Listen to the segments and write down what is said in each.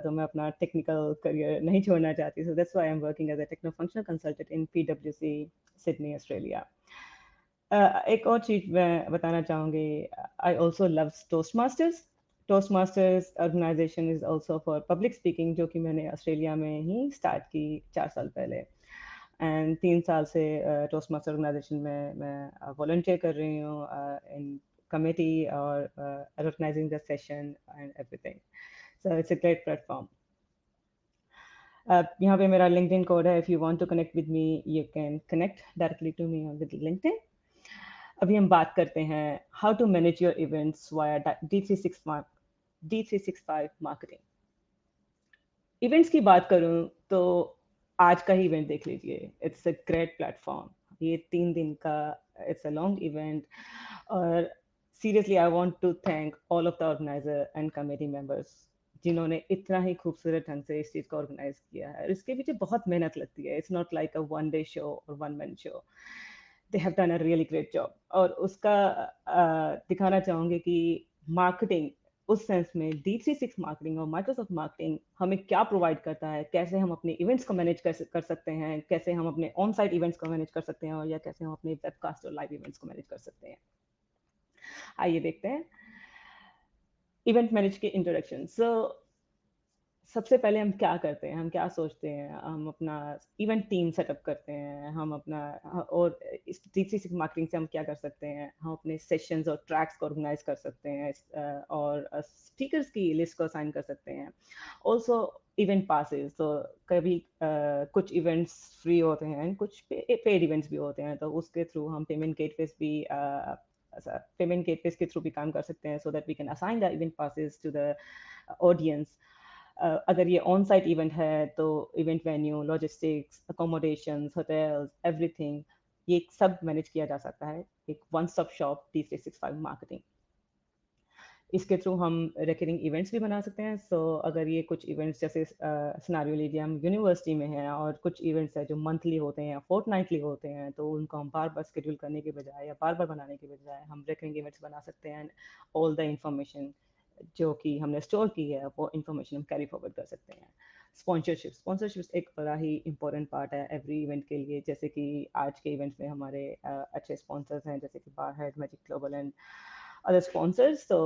तो मैं अपना टेक्निकल करियर नहीं छोड़ना चाहती, so that's why I am working as a techno functional consultant in पीडब्ल्यूसी सिडनी ऑस्ट्रेलिया। एक और चीज़ मैं बताना चाहूँगी, I also love Toastmasters. Toastmasters organisation is also for public speaking, जो कि मैंने ऑस्ट्रेलिया में ही स्टार्ट की 4 साल पहले। एंड 3 साल से टोस्ट मास्टर ऑर्गेनाइजेशन में मैं वॉलंटियर कर रही हूँ इन कमेटी और organising the session and everything, so it's a great platform. यहाँ पे मेरा लिंक्डइन कोड है, if you want to connect with me you can connect directly to me with LinkedIn. अभी हम बात करते हैं how to manage your events via D365 marketing. Events की बात करूं तो आज का ही इवेंट देख लीजिए, इट्स अ ग्रेट प्लेटफॉर्म। ये 3 दिन का इट्स अ लॉन्ग इवेंट, और seriously I want to thank all of the organizer and committee members जिन्होंने इतना ही खूबसूरत ढंग से इस चीज़ को ऑर्गेनाइज किया है। इसके पीछे बहुत मेहनत लगती है, it's not like a one day show और one man show, they have done a really great job. और उसका दिखाना चाहूँगी कि मार्केटिंग उस सेंस में D36 मार्केटिंग और माइक्रोसॉफ्ट मार्केटिंग हमें क्या प्रोवाइड करता है, कैसे हम अपने इवेंट्स को मैनेज कर सकते हैं, कैसे हम अपने ऑन साइट इवेंट्स को मैनेज कर सकते हैं, और या कैसे हम अपने वेबकास्ट और लाइव इवेंट्स को मैनेज कर सकते हैं। आइए देखते हैं इवेंट मैनेज के इंट्रोडक्शन। सो सबसे पहले हम क्या करते हैं, हम क्या सोचते हैं, हम अपना इवेंट टीम सेटअप करते हैं, हम अपना और इस D36 मार्केटिंग से हम क्या कर सकते हैं, हम अपने सेशंस और ट्रैक्स को ऑर्गेनाइज कर सकते हैं, और स्पीकर्स की लिस्ट को असाइन कर सकते हैं। ऑल्सो इवेंट पासेस, तो कभी कुछ इवेंट्स फ्री होते हैं, कुछ पेड इवेंट्स भी होते हैं, तो उसके थ्रू हम पेमेंट गेटवेज के थ्रू भी काम कर सकते हैं, so that we can assign the event passes to the audience. अगर ये ऑन साइट इवेंट है तो event venue, logistics, accommodations, hotels, everything, ये सब मैनेज किया जा सकता है एक one stop shop D365 marketing. इसके थ्रू हम रिकरिंग इवेंट्स भी बना सकते हैं। सो अगर ये कुछ इवेंट्स जैसे सिनारियो लीजिए, हम यूनिवर्सिटी में हैं और कुछ इवेंट्स हैं जो मंथली होते हैं या फोर्टनाइटली होते हैं, तो उनको हम बार बार शेड्यूल करने के बजाय या बार बार बनाने के बजाय हम रिकरिंग इवेंट्स बना सकते हैं। ऑल द इंफॉर्मेशन जो कि हमने स्टोर की है वो इन्फॉर्मेशन हम कैरी फॉरवर्ड कर सकते हैं। स्पॉन्सरशिप एक बड़ा ही इंपॉर्टेंट पार्ट है एवरी इवेंट के लिए, जैसे कि आज के इवेंट्स में हमारे अच्छे स्पॉन्सर्स हैं जैसे कि बारहेड, magic global and other sponsors. तो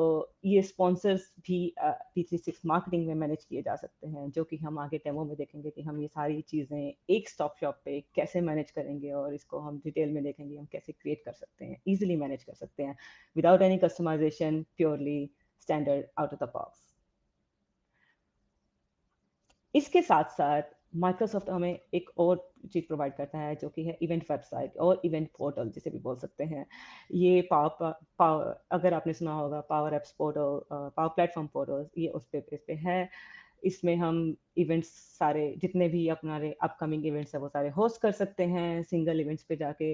ये स्पॉन्सर्स भी D36 मार्केटिंग में मैनेज किए जा सकते हैं, जो कि हम आगे डेमो में देखेंगे कि हम ये सारी चीज़ें एक स्टॉप शॉप पे कैसे मैनेज करेंगे, और इसको हम डिटेल में देखेंगे हम कैसे क्रिएट कर सकते हैं, ईजिली मैनेज कर सकते हैं without any customization, purely standard out of the box. इसके साथ साथ माइक्रोसॉफ्ट हमें एक और चीज़ प्रोवाइड करता है, जो कि है इवेंट वेबसाइट और इवेंट पोर्टल जिसे भी बोल सकते हैं। ये पावर अगर आपने सुना होगा power apps portal, power platform portal, ये इस पे है। इसमें हम इवेंट्स सारे जितने भी अपने अपकमिंग इवेंट्स है वो सारे होस्ट कर सकते हैं। सिंगल इवेंट्स पे जाके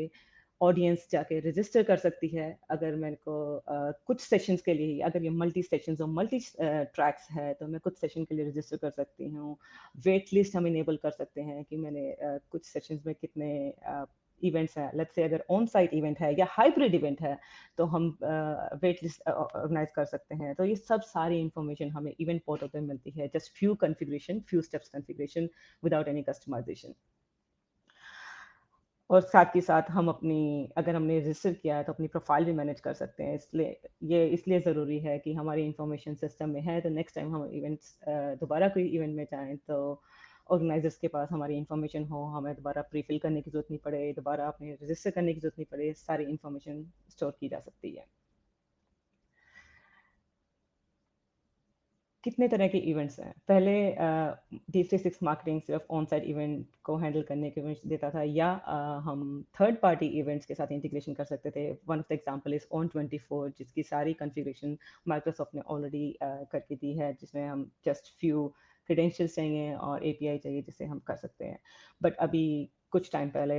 ऑडियंस जाके रजिस्टर कर सकती है। अगर मेरे को कुछ सेशंस के लिए, अगर ये मल्टी सेशंस और मल्टी ट्रैक्स है, तो मैं कुछ सेशन के लिए रजिस्टर कर सकती हूँ। वेट लिस्ट हम इनेबल कर सकते हैं कि मैंने कुछ सेशंस में कितने इवेंट्स हैं। लेट्स से अगर ऑन साइट इवेंट है या हाइब्रिड इवेंट है, तो हम वेट लिस्ट ऑर्गेनाइज कर सकते हैं। तो ये सब सारी इंफॉर्मेशन हमें इवेंट पोर्टल पे मिलती है, just few steps configuration without any customization. और साथ ही साथ हम अपनी, अगर हमने रजिस्टर किया है तो अपनी प्रोफाइल भी मैनेज कर सकते हैं। इसलिए ज़रूरी है कि हमारी इंफॉर्मेशन सिस्टम में है, तो नेक्स्ट टाइम हम इवेंट्स दोबारा कोई इवेंट में जाएं तो ऑर्गेनाइजर्स के पास हमारी इंफॉर्मेशन हो, हमें दोबारा प्रीफिल करने की ज़रूरत नहीं पड़े, दोबारा अपने रजिस्टर करने की ज़रूरत नहीं पड़े, सारी इंफॉर्मेशन स्टोर की जा सकती है। कितने तरह के इवेंट्स हैं? पहले D36 मार्केटिंग सिर्फ ऑन साइट इवेंट को हैंडल करने के इवेंट्स देता था, या हम थर्ड पार्टी इवेंट्स के साथ इंटीग्रेशन कर सकते थे। One of the example is On24, जिसकी सारी कॉन्फ़िगरेशन माइक्रोसॉफ्ट ने ऑलरेडी करके दी है, जिसमें हम जस्ट फ्यू क्रेडेंशियल्स चाहिए और API चाहिए जिससे हम कर सकते हैं। बट अभी कुछ टाइम पहले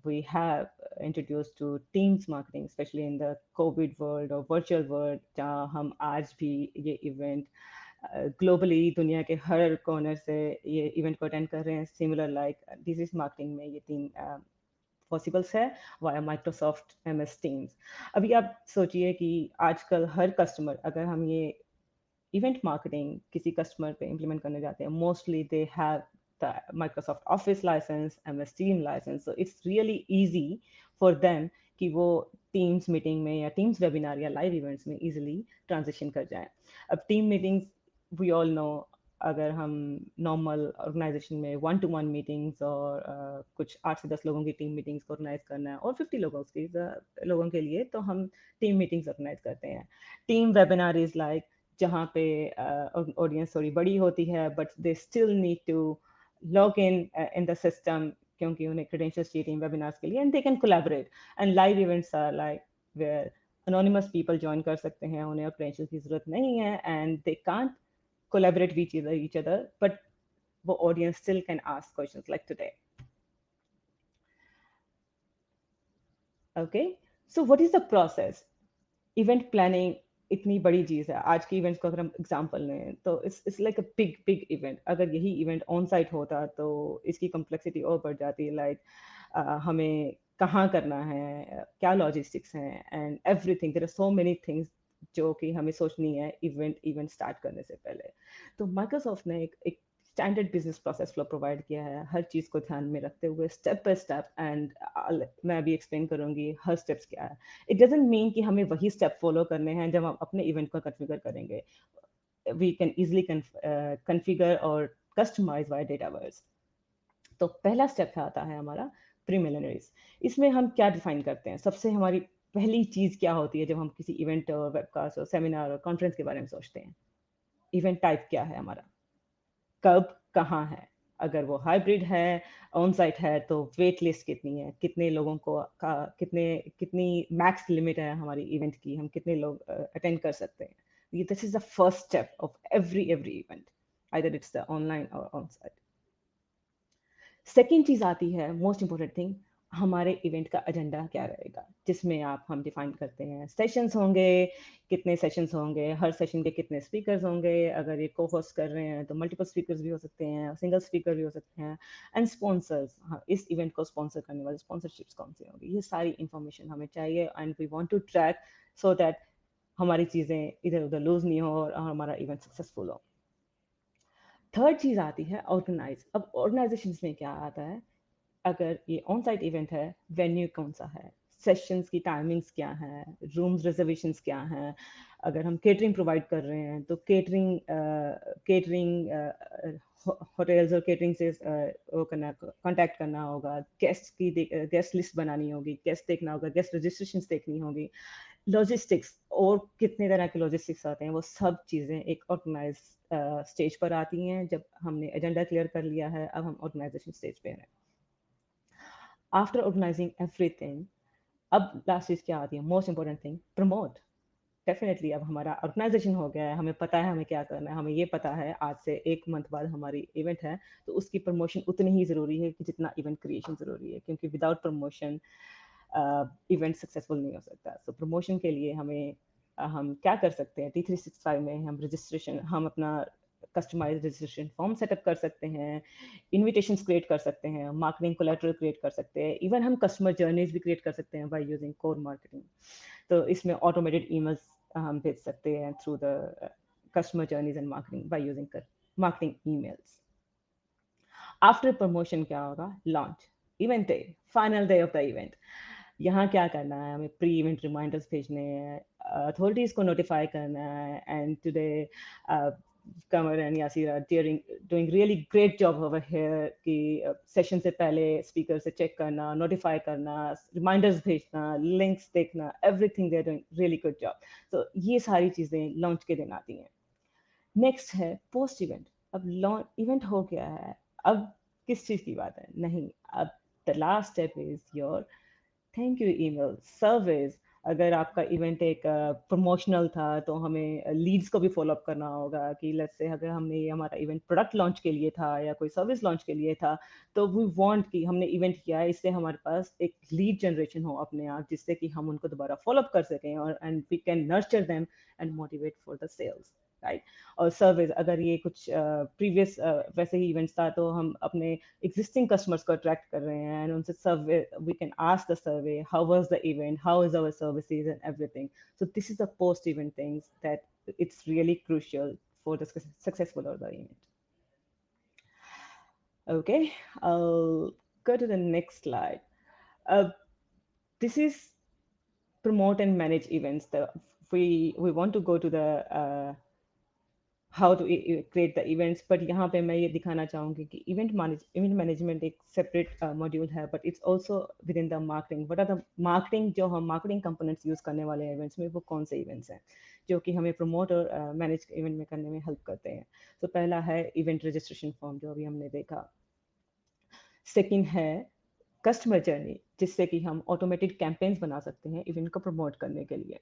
we have introduced to Teams marketing, especially in the COVID world or virtual world, जहाँ हम आज भी ये इवेंट ग्लोबली दुनिया के हर कॉर्नर से ये इवेंट को अटेंड कर रहे हैं। सिमिलर लाइक डिजीज मार्केटिंग में ये 3 पॉसिबल्स है वाया माइक्रोसॉफ्ट MS टीम्स। अभी आप सोचिए कि आजकल हर कस्टमर, अगर हम ये इवेंट मार्केटिंग किसी कस्टमर पे इम्प्लीमेंट करने जाते हैं, mostly they have the Microsoft Office license, MS team license, so it's really easy for them कि वो टीम्स मीटिंग में या टीम्स वेबिनार या लाइव इवेंट्स में इजीली ट्रांजिशन कर जाएं. अब team meetings, we all know, अगर हम नॉर्मल ऑर्गेनाइजेशन में 1-to-1 मीटिंग्स और कुछ 8 से 10 लोगों की टीम मीटिंग्स को ऑर्गेनाइज करना है और 50 लोगों के लिए तो हम टीम मीटिंग्स ऑर्गेनाइज करते हैं. टीम वेबिनार इज लाइक जहाँ पे ऑडियंस थोड़ी बड़ी होती है but they still need to log in the system क्योंकि उन्हें क्रेडेंशियल्स चाहिए टीम वेबिनार्स के लिए, and they can collaborate. And live events are like where anonymous people join कर सकते हैं, उन्हें क्रेडेंशियल्स की जरूरत नहीं है, and they can't collaborate with each other, but the audience still can ask questions like today. Okay, so what is the process? Event planning इतनी बड़ी चीज है. आज के इवेंट्स को अगर हम एग्जांपल लें तो it's like a big big event. अगर यही इवेंट ऑन साइट होता तो इसकी कम्प्लेक्सिटी और बढ़ जाती. लाइक हमें कहाँ करना है, क्या लॉजिस्टिक्स हैं, and everything. There are so many things जो कि हमें सोचनी है इवेंट स्टार्ट करने से पहले. तो माइक्रोसॉफ्ट ने एक standard business process flow provide किया है, हर चीज़ को ध्यान में रखते हुए स्टेप बाय स्टेप. एंड मैं अभी एक्सप्लेन करूंगी हर स्टेप्स क्या है. इट डजंट मीन कि हमें वही स्टेप फॉलो करने हैं जब हम अपने इवेंट को कॉन्फ़िगर करेंगे. वी कैन इजीली कॉन्फ़िगर और कस्टमाइज वाई डेटावर्स. तो पहला स्टेप आता है हमारा प्रीलिमिनरीज. इसमें हम क्या डिफाइन करते हैं? सबसे हमारी पहली चीज़ क्या होती है जब हम किसी इवेंट और वेबकास्ट और सेमिनार और कॉन्फ्रेंस के बारे में सोचते हैं? इवेंट टाइप क्या है हमारा, कब, कहाँ है. अगर वो हाइब्रिड है, ऑन साइट है, तो वेट लिस्ट कितनी है, कितने लोगों को का कितने कितनी मैक्स लिमिट है हमारी इवेंट की, हम कितने लोग अटेंड कर सकते हैं. ये this is the first step of every event, either it's the online और ऑन साइट. सेकेंड चीज आती है मोस्ट इंपॉर्टेंट थिंग, हमारे इवेंट का एजेंडा क्या रहेगा, जिसमें हम डिफाइन करते हैं सेशंस होंगे, कितने सेशंस होंगे, हर सेशन के कितने स्पीकर्स होंगे. अगर ये को होस्ट कर रहे हैं तो मल्टीपल स्पीकर्स भी हो सकते हैं, सिंगल स्पीकर भी हो सकते हैं. एंड स्पॉन्सर्स, हाँ, इस इवेंट को स्पॉन्सर करने वाले स्पॉन्सरशिप्स कौन सी होंगी, ये सारी इंफॉर्मेशन हमें चाहिए. And we want to track so that हमारी चीज़ें इधर उधर लूज नहीं हो और हमारा इवेंट सक्सेसफुल हो. थर्ड चीज़ आती है ऑर्गेनाइज. अब ऑर्गेनाइजेशन में क्या आता है, अगर ये ऑन साइट इवेंट है, वेन्यू कौन सा है, सेशंस की टाइमिंग्स क्या हैं, रूम्स रिजर्वेशंस क्या हैं. अगर हम केटरिंग प्रोवाइड कर रहे हैं तो केटरिंग होटल्स और केटरिंग से वो करना, कांटेक्ट करना होगा. गेस्ट लिस्ट बनानी होगी, गेस्ट देखना होगा, गेस्ट रजिस्ट्रेशंस देखनी होगी. लॉजिस्टिक्स और कितने तरह के लॉजिस्टिक्स आते हैं, वो सब चीज़ें एक ऑर्गेनाइज स्टेज पर आती हैं जब हमने एजेंडा क्लियर कर लिया है. अब हम ऑर्गेनाइजेशन स्टेज पे हैं. आफ्टर ऑर्गेनाइजिंग एवरीथिंग, अब लास्ट चीज क्या आती है, most important thing, promote. Definitely अब हमारा ऑर्गेनाइजेशन हो गया है, हमें पता है हमें क्या करना है, हमें ये पता है आज से 1 मंथ बाद हमारी इवेंट है, तो उसकी प्रमोशन उतनी ही ज़रूरी है कि जितना इवेंट क्रिएशन ज़रूरी है, क्योंकि विदाउट प्रमोशन इवेंट सक्सेसफुल नहीं हो सकता. सो प्रमोशन के लिए हमें हम क्या कर सकते हैं, D365 में हम रजिस्ट्रेशन, हम अपना कस्टमाइज रजिस्ट्रेशन फॉर्म सेटअप कर सकते हैं, इनविटेशंस क्रिएट कर सकते हैं, मार्केटिंग कोलैटरल क्रिएट कर सकते हैं, इवन हम कस्टमर जर्नीज भी क्रिएट कर सकते हैं बाय यूजिंग कोर मार्केटिंग. तो इसमें ऑटोमेटेड ईमेल्स हम भेज सकते हैं through the customer journeys and marketing by using marketing emails. After promotion क्या होगा, launch, event day, final day of the event. यहाँ क्या करना है, हमें प्री इवेंट रिमाइंडर्स भेजने हैं, अथॉरिटीज को नोटिफाई करना है. And today Qamar and Yasir are doing really great job over here कि सेशन से पहले स्पीकर से चेक करना, नोटिफाई करना, रिमाइंडर्स भेजना, लिंक्स देखना, everything they are doing really good job. तो ये सारी चीज़ें लॉन्च के दिन आती हैं. नेक्स्ट है पोस्ट इवेंट. अब लॉन्च इवेंट हो गया है, अब किस चीज़ की बात है, नहीं, अब the last step is your thank you email service. अगर आपका इवेंट एक प्रमोशनल था तो हमें लीड्स को भी फॉलो अप करना होगा कि लेट्स से अगर हमने ये हमारा इवेंट प्रोडक्ट लॉन्च के लिए था या कोई सर्विस लॉन्च के लिए था, तो वी वांट कि हमने इवेंट किया है, इससे हमारे पास एक लीड जनरेशन हो अपने आप, जिससे कि हम उनको दोबारा फॉलो अप कर सकें और and we can nurture them and motivate for the sales. Right. और सर्विस, अगर ये कुछ प्रीवियस वैसे ही इवेंट्स था तो हम अपने एग्जिस्टिंग कस्टमर्स को अट्रैक्ट कर रहे हैं एंड उनसे survey, we can ask the survey how was the event, how is our services and everything. So this is the post event things that it's really crucial for the successful of the event. Okay, I'll go to the next slide. Uh, this is promote and manage events. We want to go to the how to create the events, but यहाँ पे मैं ये दिखाना चाहूँगी कि event management एक separate module है, but it's also within the marketing. What are the marketing, जो हम marketing components use करने वाले हैं events में, वो कौन से events हैं जो कि हमें promote और manage event में करने में help करते हैं. So पहला है event registration form जो अभी हमने देखा. सेकेंड है कस्टमर जर्नी, जिससे कि हम ऑटोमेटेड कैंपेन्स बना सकते हैं इवेंट को प्रमोट करने के लिए.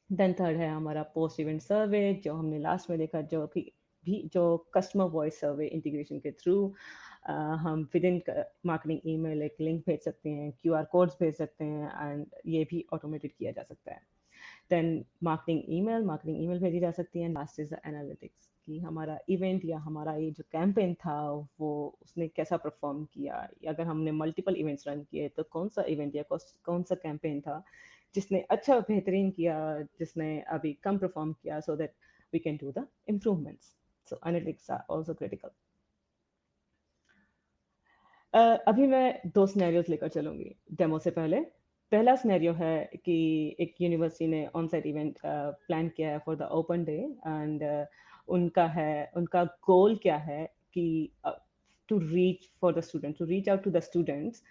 देन थर्ड है हमारा पोस्ट इवेंट सर्वे, जो हमने लास्ट में देखा, जो कि भी जो कस्टमर वॉइस सर्वे इंटीग्रेशन के थ्रू हम विद इन मार्केटिंग ईमेल एक लिंक भेज सकते हैं, क्यूआर कोड्स भेज सकते हैं एंड ये भी ऑटोमेटेड किया जा सकता है. देन मार्केटिंग ईमेल भेजी जा सकती है. लास्ट इज द एनालिटिक्स, कि हमारा इवेंट या हमारा ये जो कैंपेन था वो उसने कैसा परफॉर्म किया. अगर हमने मल्टीपल इवेंट्स रन किए तो कौन सा इवेंट या कौन सा कैंपेन था जिसने अच्छा बेहतरीन किया, जिसने अभी कम परफॉर्म किया, so that we can do the improvements. So analytics are also critical. अभी मैं दो सिनेरियोज लेकर चलूंगी डेमो से पहले. पहला सिनेरियो है कि एक यूनिवर्सिटी ने ऑन साइट इवेंट प्लान किया है for the open day and उनका गोल क्या है कि to reach for the student, to reach out to the students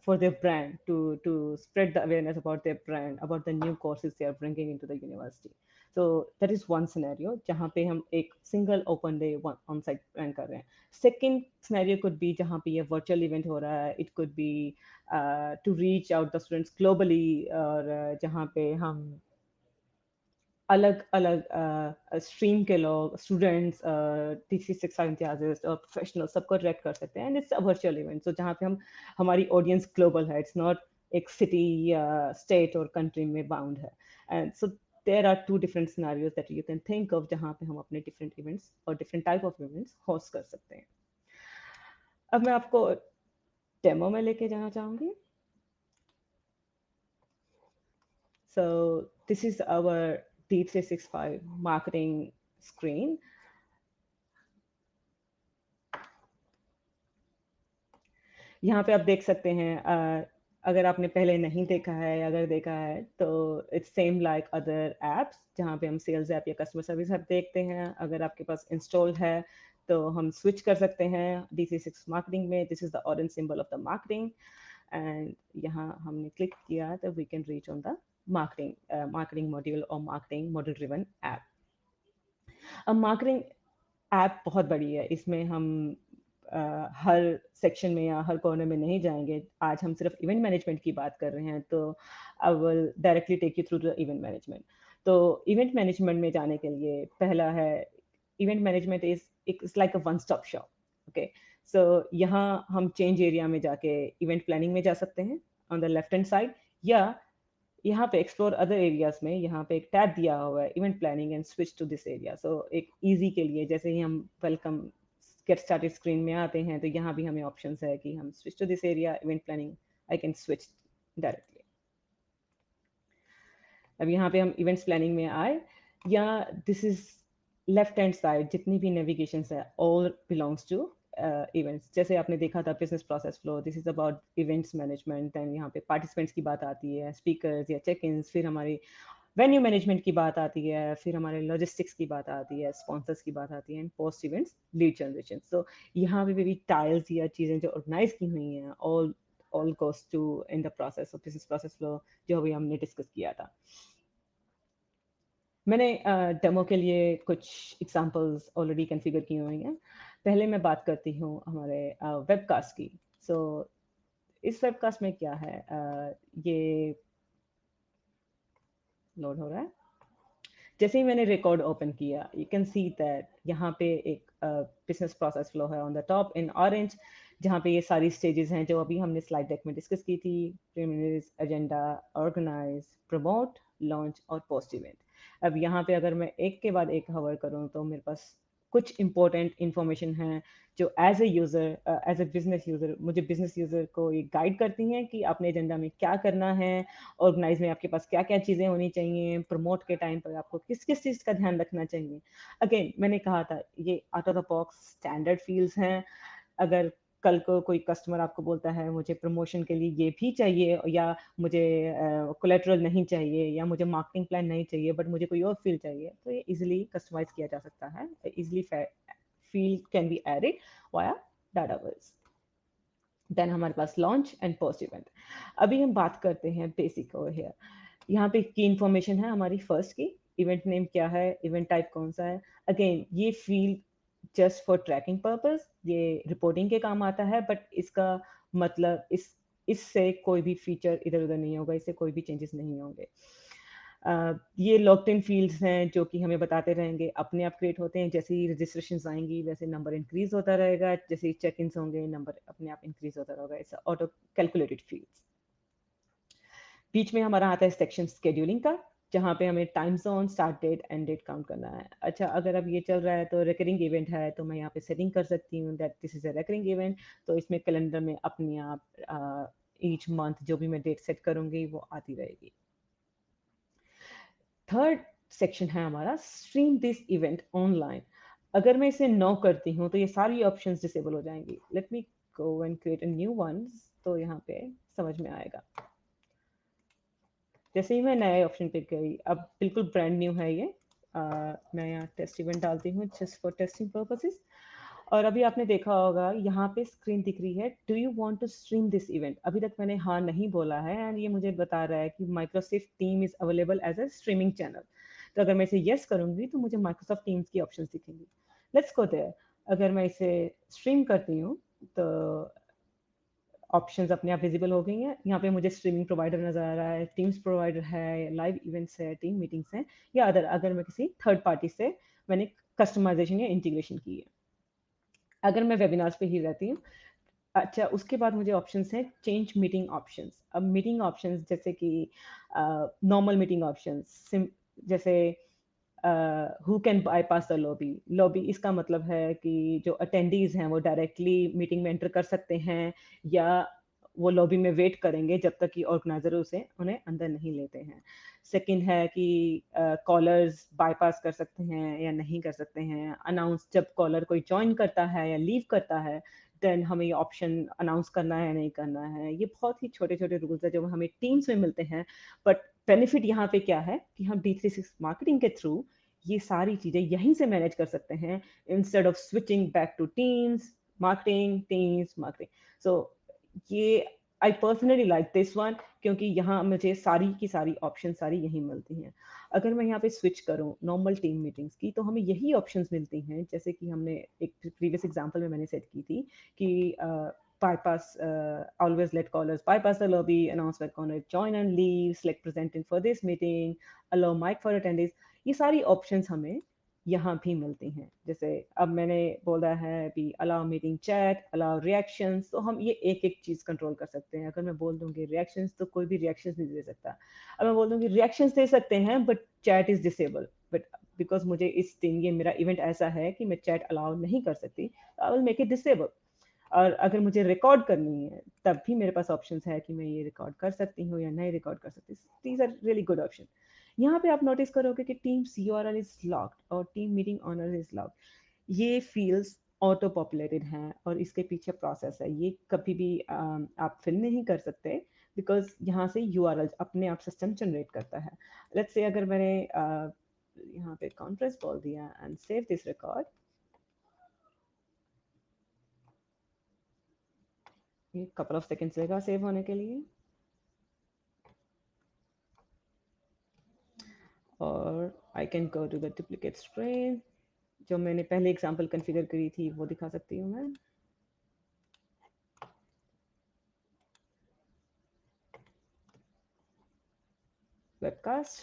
for their brand, to spread the awareness about their brand, about the new courses they are bringing into the university. So that is one scenario जहाँ पे हम एक single open day on site plan कर रहे हैं. Second scenario could be जहाँ पे ये virtual event हो रहा है. It could be to reach out the students globally, और जहाँ पे हम अलग अलग स्ट्रीम के लोग, स्टूडेंट्स, DC65 इंथुसियास्ट और प्रोफेशनल सबको अट्रैक्ट कर सकते हैं. And it's a virtual event, so जहाँ पे हम हमारी ऑडियंस ग्लोबल है, इट्स नॉट एक सिटी या स्टेट और कंट्री में बाउंड है. And so there are two different scenarios that you can think of जहाँ पे हम अपने डिफरेंट इवेंट्स और different type of events host कर सकते हैं. अब मैं आपको डेमो में लेके जाना चाहूँगी. So this is our D365 marketing screen. यहाँ पे आप देख सकते हैं, अगर आपने पहले नहीं देखा है या अगर देखा है तो it's same like other apps, जहाँ पे हम सेल्स ऐप या कस्टमर सर्विस ऐप देखते हैं. अगर आपके पास इंस्टॉल है तो हम स्विच कर सकते हैं D365 मार्केटिंग में. This is the orange symbol of the marketing and यहाँ हमने क्लिक किया तो we can reach on the marketing module और मार्केटिंग मॉडल ड्रिवन ऐप. अब मार्केटिंग ऐप बहुत बड़ी है, इसमें हम हर सेक्शन में या हर कॉर्नर में नहीं जाएंगे. आज हम सिर्फ इवेंट मैनेजमेंट की बात कर रहे हैं, तो I will directly take you through the event management. तो इवेंट मैनेजमेंट में जाने के लिए पहला है, event management is it's like a one stop shop. Okay, so यहाँ हम चेंज एरिया में जाके इवेंट प्लानिंग में जा सकते हैं on the left hand side, या यहाँ पे एक्सप्लोर अदर एरियाज में यहाँ पे एक टैब दिया हुआ है event planning and switch to this area. So एक इजी के लिए, जैसे ही हम वेलकम गेट स्टार्टेड स्क्रीन में आते हैं तो यहाँ भी हमें ऑप्शंस है कि हम switch to this area event planning, I can switch directly. अब यहाँ पे हम इवेंट्स प्लानिंग में आए, या this is left hand side जितनी भी नेविगेशन है ऑल बिलोंग्स टू इवेंट्स. जैसे आपने देखा था business process flow, this is about events management. And यहाँ पे पार्टिसिपेंट्स की बात आती है, स्पीकर्स या चेक इन, फिर हमारी वेन्यू मैनेजमेंट की बात आती है, फिर हमारे लॉजिस्टिक्स की बात आती है, स्पॉन्सर्स की बात आती है, and post events lead generation. So यहाँ पे भी टाइल्स या चीज़ें जो ऑर्गेनाइज की हुई हैं all goes to in the process of business process flow, जो अभी हमने डिस्कस किया था. मैंने डेमो के लिए कुछ एग्जांपल्स ऑलरेडी कॉन्फ़िगर की हुई हैं. पहले मैं बात करती हूँ हमारे वेबकास्ट की. सो इस वेबकास्ट में क्या है, ये लोड हो रहा है. जैसे ही मैंने रिकॉर्ड ओपन किया, यू कैन सी दैट यहाँ पे एक बिजनेस प्रोसेस फ्लो है on the top in orange, जहाँ पे ये सारी स्टेजेस हैं जो अभी हमने स्लाइड डेक में डिस्कस की थी: प्रीलिमिनरीज, एजेंडा, ऑर्गेनाइज, प्रमोट, लॉन्च और पोस्ट इवेंट. अब यहाँ पे अगर मैं एक के बाद एक हवर करूँ तो मेरे पास कुछ इंपॉर्टेंट इंफॉर्मेशन है जो as a user, as a business user, मुझे बिजनेस यूज़र को ये गाइड करती हैं कि अपने एजेंडा में क्या करना है, ऑर्गेनाइज में आपके पास क्या क्या चीज़ें होनी चाहिए, प्रमोट के टाइम पर आपको किस किस चीज़ का ध्यान रखना चाहिए। अगेन मैंने कहा था ये out of the box standard fields हैं। अगर कल को कोई कस्टमर आपको बोलता है मुझे प्रमोशन के लिए ये भी चाहिए, या मुझे कोलेटरल नहीं चाहिए, या मुझे मार्केटिंग प्लान नहीं चाहिए बट मुझे कोई और फील्ड चाहिए, तो ये इजीली कस्टमाइज किया जा सकता है। Easily field can be added via database. Then हमारे पास लॉन्च एंड पोस्ट इवेंट। अभी हम बात करते हैं बेसिक ओवर हियर। यहाँ पे की इंफॉर्मेशन है हमारी फर्स्ट की, इवेंट नेम क्या है, इवेंट टाइप कौन सा है। अगेन ये field just for tracking purpose, ये रिपोर्टिंग के काम आता है, बट इसका मतलब इससे कोई भी फीचर इधर उधर नहीं होगा, इससे कोई भी चेंजेस नहीं होंगे। ये लॉक्ड इन फील्ड्स हैं जो कि हमें बताते रहेंगे, अपने आप क्रिएट होते हैं, जैसे ही रजिस्ट्रेशन आएंगी वैसे नंबर इंक्रीज होता रहेगा, जैसे ही चेक इन्स होंगे नंबर अपने आप इंक्रीज होता रहेगा। It's auto calculated fields. बीच में हमारा आता है सेक्शन शेड्यूलिंग का, जहाँ पे हमें time zone, start date, end date count करना है। अच्छा, अगर अब ये चल रहा है तो रिकरिंग इवेंट है, तो मैं यहाँ पे सेटिंग कर सकती हूँ that this is a recurring event, तो इसमें कैलेंडर में अपने आप ईच मंथ जो भी मैं डेट सेट करूँगी वो आती रहेगी। थर्ड सेक्शन है हमारा स्ट्रीम दिस इवेंट ऑनलाइन। अगर मैं इसे नो करती हूँ तो ये सारी ऑप्शंस डिसेबल हो जाएंगी। Let me go and create a new ones, तो यहाँ पे समझ में आएगा। जैसे ही मैं नए ऑप्शन पे गई, अब बिल्कुल ब्रांड न्यू है ये, मैं यहाँ टेस्ट इवेंट डालती हूँ जस्ट फॉर टेस्टिंग पर्पसेस। और अभी आपने देखा होगा यहाँ पे स्क्रीन दिख रही है, do you want to stream this event. अभी तक मैंने हाँ नहीं बोला है एंड ये मुझे बता रहा है कि Microsoft team is available as a streaming channel. तो अगर मैं इसे यस करूंगी तो मुझे माइक्रोसॉफ्ट टीम्स की ऑप्शन दिखेंगी। Let's go there. अगर मैं इसे स्ट्रीम करती हूँ तो ऑप्शंस अपने आप विजिबल हो गई हैं। यहाँ पे मुझे स्ट्रीमिंग प्रोवाइडर नजर आ रहा है, टीम्स प्रोवाइडर है, लाइव इवेंट्स है, टीम मीटिंग्स हैं, या अगर मैं किसी थर्ड पार्टी से मैंने कस्टमाइजेशन या इंटीग्रेशन की है। अगर मैं वेबिनार्स पे ही रहती हूँ, अच्छा उसके बाद मुझे ऑप्शंस हैं चेंज मीटिंग ऑप्शंस। अब मीटिंग ऑप्शंस जैसे कि नॉर्मल मीटिंग ऑप्शंस, जैसे who can bypass the lobby. Lobby इसका मतलब है कि जो अटेंडीज हैं वो डायरेक्टली मीटिंग में एंटर कर सकते हैं, या वो लॉबी में वेट करेंगे जब तक कि ऑर्गेनाइजर उसे उन्हें अंदर नहीं लेते हैं। सेकंड है कि कॉलर्स बाईपास कर सकते हैं या नहीं कर सकते हैं। अनाउंस, जब कॉलर कोई ज्वाइन करता है या लीव करता है, देन हमें ये ऑप्शन अनाउंस करना है या नहीं करना है। ये बहुत ही छोटे छोटे रूल्स है जो हमें टीम्स में मिलते हैं, बट बेनिफिट यहाँ पे क्या है कि हम D365 मार्केटिंग के थ्रू ये सारी चीजें यहीं से मैनेज कर सकते हैं, instead of switching back to Teams marketing. So ये I personally like this one, क्योंकि यहाँ मुझे सारी की सारी ऑप्शन सारी यहीं मिलती हैं। अगर मैं यहाँ पे स्विच करूँ नॉर्मल टीम मीटिंग्स की, तो हमें यही ऑप्शंस मिलती हैं, जैसे कि हमने एक प्रीवियस एग्जांपल में मैंने सेट की थी कि bypass, always let callers bypass the lobby, announce when caller join and leave, select presenting for this meeting, allow mic for attendees। ये सारी ऑप्शंस हमें यहाँ भी मिलती हैं। जैसे अब मैंने बोला है भी allow meeting chat, allow reactions, तो हम ये एक एक चीज कंट्रोल कर सकते हैं। अगर मैं बोल दूंगी रिएक्शंस तो कोई भी रिएक्शंस नहीं दे सकता। अब मैं बोल दूंगी रिएक्शंस दे सकते हैं but chat is disable, but because मुझे इस दिन ये मेरा इवेंट ऐसा है कि मैं चैट अलाउ नहीं कर सकती, I will make it disable. और अगर मुझे रिकॉर्ड करनी है तब भी मेरे पास ऑप्शंस है कि मैं ये रिकॉर्ड कर सकती हूँ या नहीं रिकॉर्ड कर सकती। These are really good option. यहाँ पे आप नोटिस करोगे कि टीम्स यूआरएल इज लॉक्ड और team meeting owner is locked. ये फील्ड्स ऑटो पॉपुलेटेड हैं और इसके पीछे प्रोसेस है, ये कभी भी आप फिल नहीं कर सकते, बिकॉज यहाँ से यूआरएल अपने आप सिस्टम जनरेट करता है। लेट्स से अगर मैंने यहाँ पे कॉन्फ्रेंस बोल दिया एंड सेव दिस रिकॉर्ड, ये कपल ऑफ सेकेंड्स लेगा सेव होने के लिए, और I can go to the duplicate screen. जो मैंने पहले एग्जांपल कॉन्फ़िगर करी थी वो दिखा सकती हूँ मैं। वेबकास्ट।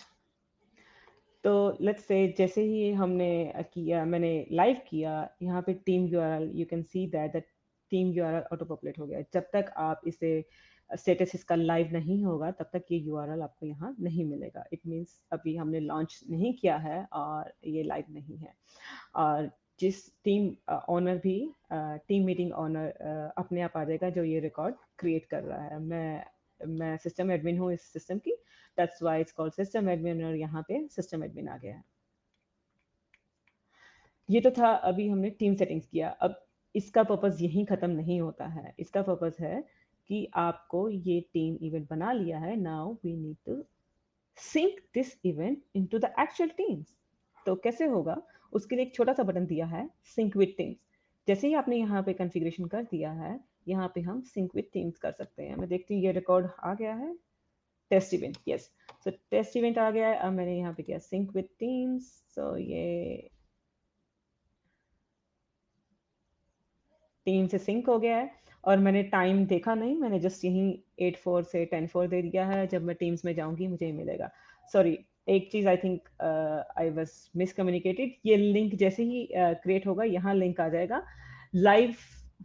तो लेट्स से जैसे ही हमने किया, मैंने लाइव किया, यहाँ पे team URL, you can see that the team URL auto populate हो गया। जब तक आप इसे स्टेटस इसका लाइव नहीं होगा तब तक ये यूआरएल आपको यहाँ नहीं मिलेगा। इट मीन्स अभी हमने लॉन्च नहीं किया है और ये लाइव नहीं है। और जिस टीम ओनर भी टीम मीटिंग ओनर अपने आप आ जाएगा जो ये रिकॉर्ड क्रिएट कर रहा है। मैं सिस्टम एडमिन हूँ इस सिस्टम की, that's why it's called system admin, और यहाँ पे सिस्टम एडमिन आ गया है। ये तो था, अभी हमने टीम सेटिंग्स किया। अब इसका पर्पस यहीं ख़त्म नहीं होता है। इसका पर्पस है कि आपको ये टीम इवेंट बना लिया है, now we need to sync this event into the actual Teams. तो कैसे होगा, उसके लिए एक छोटा सा बटन दिया है, सिंक विद टीम्स। जैसे ही आपने यहाँ पे कॉन्फ़िगरेशन कर दिया है, यहाँ पे हम सिंक विद टीम्स कर सकते हैं। मैं देखती हूँ ये रिकॉर्ड आ गया है, टेस्ट इवेंट, यस। सो टेस्ट इवेंट आ गया है। अब मैंने यहाँ पे किया सिंक विद टीम्स, सो ये टीम से सिंक हो गया है। और मैंने टाइम देखा नहीं, मैंने जस्ट यहीं 8:04 से 10:04 दे दिया है। जब मैं टीम्स में जाऊंगी मुझे ही मिलेगा। सॉरी, एक चीज़ आई थिंक आई वाज मिसकम्युनिकेटेड। ये लिंक जैसे ही क्रिएट होगा यहाँ लिंक आ जाएगा। लाइव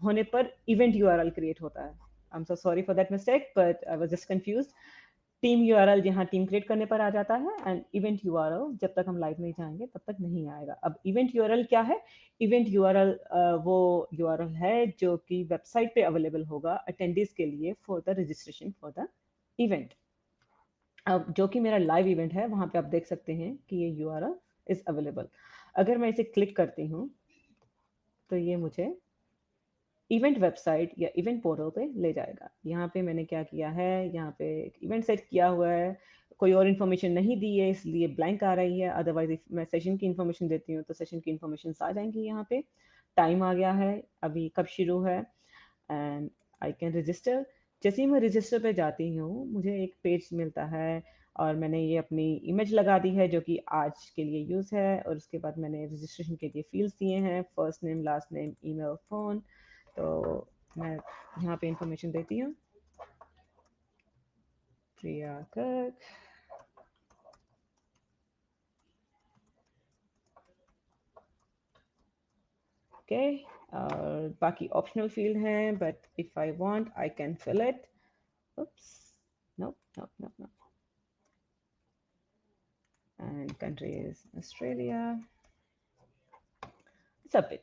होने पर इवेंट यूआरएल क्रिएट होता है। I am so sorry for that mistake, but I was just confuse. Team URL जहाँ टीम क्रिएट करने पर आ जाता है, एंड इवेंट यूआरएल जब तक हम लाइव नहीं जाएंगे तब तक नहीं आएगा। अब इवेंट यूआरएल क्या है? इवेंट यूआरएल वो यूआरएल है जो कि वेबसाइट पे अवेलेबल होगा अटेंडीज के लिए for the registration for the event. अब जो कि मेरा लाइव इवेंट है, वहां पे आप देख सकते हैं कि ये यूआरएल इज अवेलेबल। अगर मैं इसे क्लिक करती हूँ तो ये मुझे इवेंट वेबसाइट या इवेंट पोर्टल पे ले जाएगा। यहाँ पे मैंने क्या किया है, यहाँ पे इवेंट सेट किया हुआ है, कोई और इन्फॉर्मेशन नहीं दी है इसलिए ब्लैंक आ रही है। अदरवाइज मैं सेशन की इन्फॉर्मेशन देती हूँ तो सेशन की इन्फॉर्मेशन आ जाएंगी। यहाँ पे टाइम आ गया है, अभी कब शुरू है, एंड आई कैन रजिस्टर। जैसे ही मैं रजिस्टर पे जाती हूँ मुझे एक पेज मिलता है, और मैंने ये अपनी इमेज लगा दी है जो कि आज के लिए यूज़ है। और उसके बाद मैंने रजिस्ट्रेशन के लिए फील्ड्स दिए हैं, first name, last name, email, phone. तो मैं यहाँ पे इंफॉर्मेशन देती हूँ, प्रिया कर्क। ओके, और बाकी ऑप्शनल फील्ड हैं, but if I want I can fill it. oops no no no no and country is Australia, submit.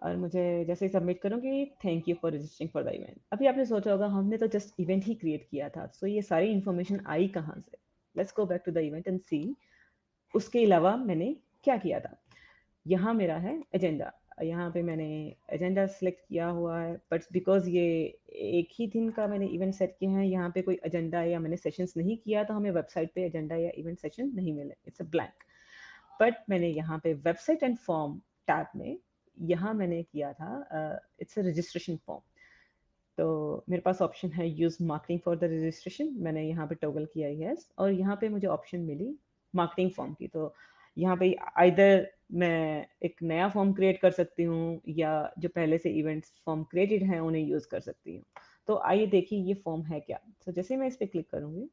और मुझे जैसे ही सबमिट करूँगी, thank you for registering for the event. अभी आपने सोचा होगा हमने तो जस्ट इवेंट ही क्रिएट किया था, सो ये सारी इन्फॉर्मेशन आई कहाँ से? Let's go back to the event and see उसके अलावा मैंने क्या किया था। यहाँ मेरा है एजेंडा, यहाँ पे मैंने एजेंडा सेलेक्ट किया हुआ है, बट बिकॉज ये एक ही दिन का मैंने इवेंट सेट किया है, यहाँ पे कोई एजेंडा या मैंने सेशंस नहीं किया, तो हमें वेबसाइट पे एजेंडा या इवेंट सेशन नहीं मिले, इट्स अ ब्लैंक। बट मैंने यहाँ पे वेबसाइट एंड फॉर्म टैब में यहाँ मैंने किया था, इट्स अ रजिस्ट्रेशन फॉर्म। तो मेरे पास ऑप्शन है use marketing for the registration, मैंने यहाँ पे टॉगल किया यस, और यहाँ पे मुझे ऑप्शन मिली मार्केटिंग फॉर्म की। तो यहाँ पे आइदर मैं एक नया फॉर्म क्रिएट कर सकती हूँ, या जो पहले से इवेंट्स फॉर्म क्रिएटेड हैं उन्हें यूज कर सकती हूँ। तो आइए देखिए ये फॉर्म है क्या। तो जैसे मैं इस पर क्लिक करूंगी,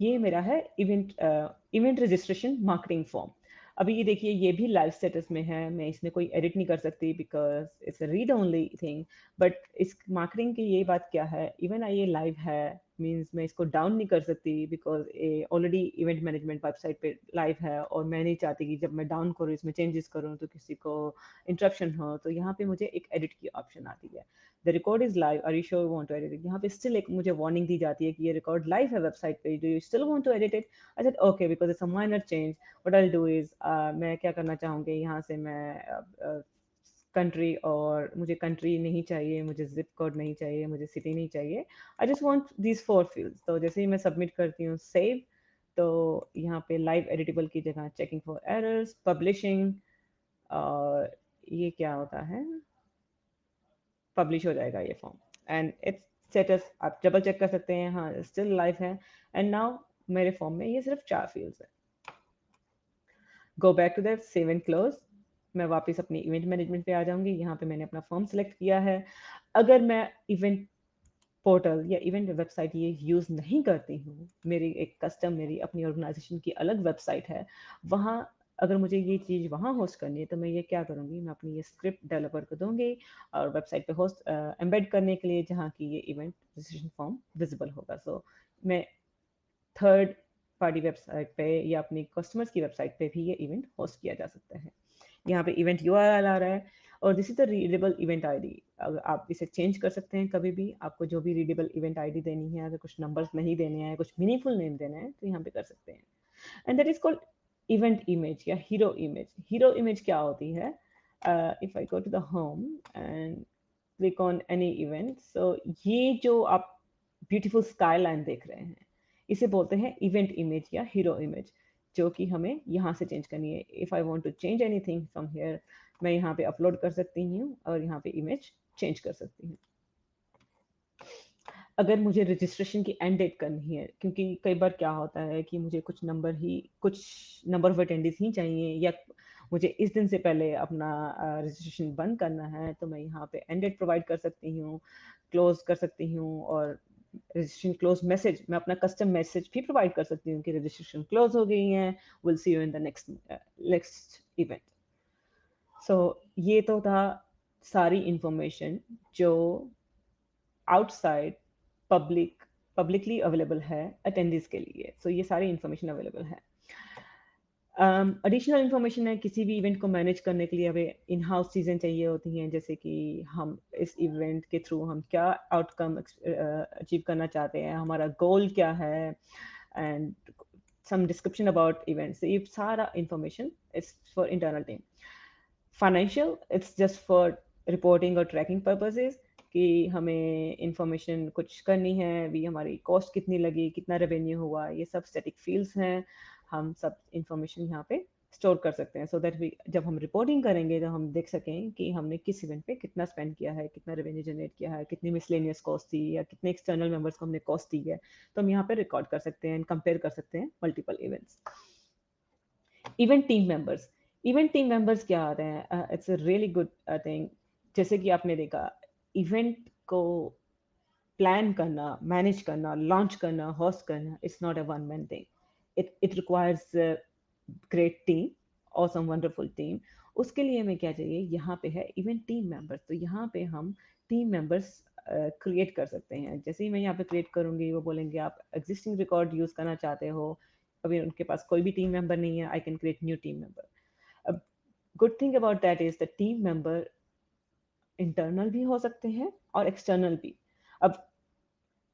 ये मेरा है इवेंट रजिस्ट्रेशन मार्केटिंग फॉर्म। अभी ये देखिए ये भी लाइव स्टेटस में है, मैं इसमें कोई एडिट नहीं कर सकती because it's a read only thing. But इस मार्केटिंग की ये बात क्या है, इवन ये लाइव है मींस मैं इसको डाउन नहीं कर सकती बिकॉज ये ऑलरेडी इवेंट मैनेजमेंट वेबसाइट पे लाइव है, और मैं नहीं चाहती कि जब मैं डाउन करूँ इसमें चेंजेस करूँ तो किसी को इंटरप्शन हो। तो यहाँ पे मुझे एक एडिट की ऑप्शन आती है, the record is live, are you sure you want to edit it. यहाँ पे स्टिल एक मुझे वार्निंग दी जाती है कि ये रिकॉर्ड लाइव है वेबसाइट पे, do you still want to edit it. I said okay because it's a minor change, what I will do is मैं क्या करना चाहूँगी, यहाँ से मैं कंट्री, और मुझे कंट्री नहीं चाहिए, मुझे जिप कोड नहीं चाहिए, मुझे सिटी नहीं चाहिए, I just want these 4 fields. तो जैसे ही मैं सबमिट करती हूँ सेव, तो यहाँ पे लाइव एडिटेबल की जगह चेकिंग फॉर एरर्स, पब्लिशिंग, और ये क्या होता है, पब्लिश हो जाएगा ये फॉर्म। एंड इट्स स्टेटस आप डबल चेक कर सकते हैं, हाँ स्टिल लाइव है। एंड नाउ मेरे फॉर्म में ये सिर्फ 4 फील्ड्स है। Go back to that save and close, मैं वापस अपनी इवेंट मैनेजमेंट पे आ जाऊंगी। यहाँ पे मैंने अपना फॉर्म सेलेक्ट किया है। अगर मैं इवेंट पोर्टल या इवेंट वेबसाइट ये यूज़ नहीं करती हूँ, मेरी एक कस्टम, मेरी अपनी ऑर्गेनाइजेशन की अलग वेबसाइट है, वहाँ अगर मुझे ये चीज़ वहाँ होस्ट करनी है तो मैं ये क्या करूँगी, मैं अपनी ये स्क्रिप्ट डेवलपर को दूंगी और वेबसाइट पे होस्ट एम्बेड करने के लिए जहाँ की ये इवेंट रजिस्ट्रेशन फॉर्म विजिबल होगा। सो मैं थर्ड पार्टी वेबसाइट पे या अपनी कस्टमर्स की वेबसाइट पे भी ये इवेंट होस्ट किया जा सकता है। यहाँ पे इवेंट यूआरएल आ रहा है और this is the readable event ID. अगर आप इसे चेंज कर सकते हैं कभी भी, आपको जो भी रीडेबल इवेंट आईडी देनी है, अगर कुछ नंबर्स नहीं देने हैं, कुछ मीनिंगफुल नेम देना है तो यहाँ पे कर सकते हैं। And that is called event image या हीरो इमेज। हीरो इमेज क्या होती है? If I go to the home and click on any event, so ये जो आप ब्यूटीफुल स्काई लाइन देख रहे हैं इसे बोलते हैं इवेंट इमेज या हीरो इमेज, जो कि हमें यहाँ से चेंज करनी है। If I want to change anything from here, मैं यहाँ पे अपलोड कर सकती हूँ और यहाँ पे इमेज चेंज कर सकती हूँ। अगर मुझे रजिस्ट्रेशन की एंड डेट करनी है, क्योंकि कई बार क्या होता है कि मुझे कुछ नंबर ऑफ अटेंडीज ही चाहिए या मुझे इस दिन से पहले अपना रजिस्ट्रेशन बंद करना है, तो मैं यहाँ पे एंड डेट प्रोवाइड कर सकती हूँ, क्लोज कर सकती हूँ। और रजिस्ट्रेशन क्लोज मैसेज, मैं अपना कस्टम मैसेज भी प्रोवाइड कर सकती हूँ कि रजिस्ट्रेशन क्लोज हो गई है, will see you in the next event. So ये तो था सारी इंफॉर्मेशन जो आउटसाइड पब्लिकली अवेलेबल है अटेंडीज के लिए। सो ये सारी इंफॉर्मेशन अवेलेबल है। एडिशनल इन्फॉर्मेशन है, किसी भी इवेंट को मैनेज करने के लिए हमें इन हाउस चीज़ें चाहिए होती हैं, जैसे कि हम इस इवेंट के थ्रू हम क्या आउटकम अचीव करना चाहते हैं, हमारा गोल क्या है, and some description about events. ये सारा information is for internal team. Financial, it's just for reporting और ट्रैकिंग पर्पजेज कि हमें इंफॉर्मेशन कुछ करनी है, भी हमारी कॉस्ट कितनी लगी, कितना रेवेन्यू हुआ, ये सब स्टैटिक फील्ड्स हैं। हम सब इंफॉर्मेशन यहाँ पे स्टोर कर सकते हैं, सो दैट वी जब हम रिपोर्टिंग करेंगे तो हम देख सकें कि हमने किस इवेंट पे कितना स्पेंड किया है, कितना रेवेन्यू जनरेट किया है, कितनी मिसलेनियस कॉस्ट थी या कितने एक्सटर्नल मेंबर्स को हमने कॉस्ट दी है। तो हम यहाँ पे रिकॉर्ड कर सकते हैं एंड कंपेयर कर सकते हैं multiple events. Event team members, event team members क्या आते हैं? It's a really good thing. जैसे कि आपने देखा, इवेंट को प्लान करना, मैनेज करना, लॉन्च करना, होस्ट करना, it's not a one man thing. It requires great team और सम वंडरफुल टीम। उसके लिए हमें क्या चाहिए? यहाँ पे है इवेंट टीम मेंबर्स। तो यहाँ पे हम टीम मेंबर्स क्रिएट कर सकते हैं। जैसे ही मैं यहाँ पे क्रिएट करूँगी, वो बोलेंगे आप एग्जिस्टिंग रिकॉर्ड यूज़ करना चाहते हो, अभी उनके पास कोई भी टीम मेंबर नहीं है, I can create new team member. अब good thing about that is the team member internal भी हो सकते हैं और एक्सटर्नल भी। अब